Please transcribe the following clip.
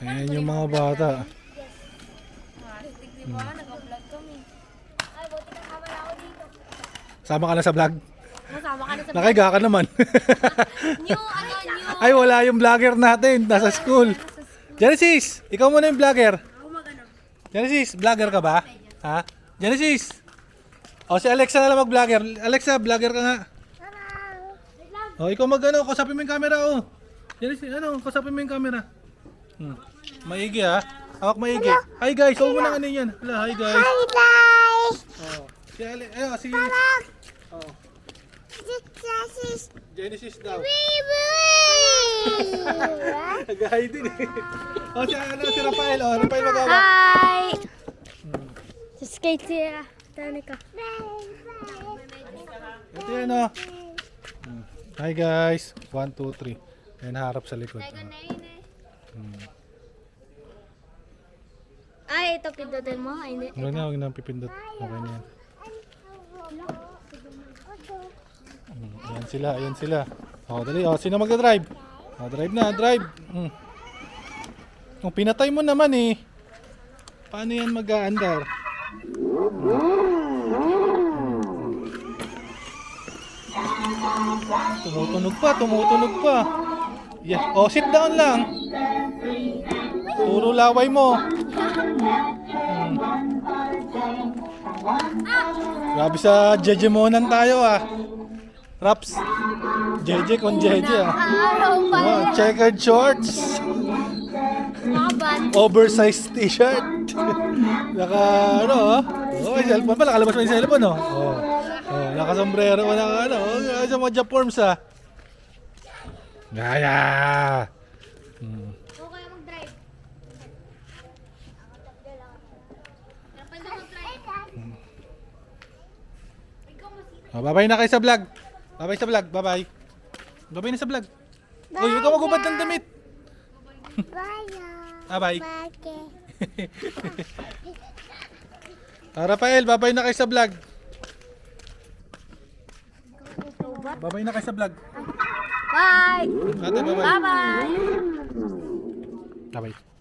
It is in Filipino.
Ayan yung mga bata. Nag-vlog kami. Ay, buti kasama na ako dito. Sama ka na sa vlog? Masama ka na sa Nakaiga ka naman. new. Ay, wala yung vlogger natin. Nasa school. Genesis, ikaw muna yung vlogger. Ako mag-ano. Genesis, vlogger ka ba? Ha? Genesis. O, si Alexa na lang mag-vlogger. Alexa, vlogger ka nga. O, ikaw mag-ano, kusapin mo yung camera, o. Genesis, kusapin mo yung camera. Maigi, ha? Hawak maigi. Hi, guys. Huwag mo nang ano yan. Hala, hi, guys. Hi guys! O, si Alexa, si... O, This is Genesis daw. baby! Nag-hi din, eh. O, si Rafael, o. Rafael mag-hawak. Hi! Si skate siya. Tanika. Ito yan, o. Hi, guys. 1, 2, 3. Ayan, harap sa likod. Ay, ito pindutin mo. Ay, hindi. Huwag na, huwag na pipindot. Okay na yan. Ayan sila, ayan sila. O, dali. O, sino magdadrive? O, drive na, drive. Kung pinatay mo naman eh. Paano yan mag-aandar? Tumutunog pa, tumutunog pa. Yeah. O, sit down lang. Puro laway mo. Grabe sa Jejemonan tayo ah. Raps. Jeje kon Jeje ah. Araw pa. Oh, checkered shorts. Nakaban. Oversized t-shirt. Naka ano oh. Oh, may cellphone pa. Nakalabas mo yung cellphone oh. Oh, oh naka-sombrero pa naka ano. Oh, sa mga forms ah. Gaya. Ako kaya mag-drive. Napanda mag-drive. Oh, bye-bye na kayo sa vlog. Bye-bye sa vlog. Bye-bye. Bye-bye na sa vlog. Uy, huwag ka magubad ng damit. Bye-bye. Rafael, bye-bye na kayo sa vlog. Bye-bye na kayo sa vlog. Bye! Ate, bye-bye. Bye-bye! Bye-bye.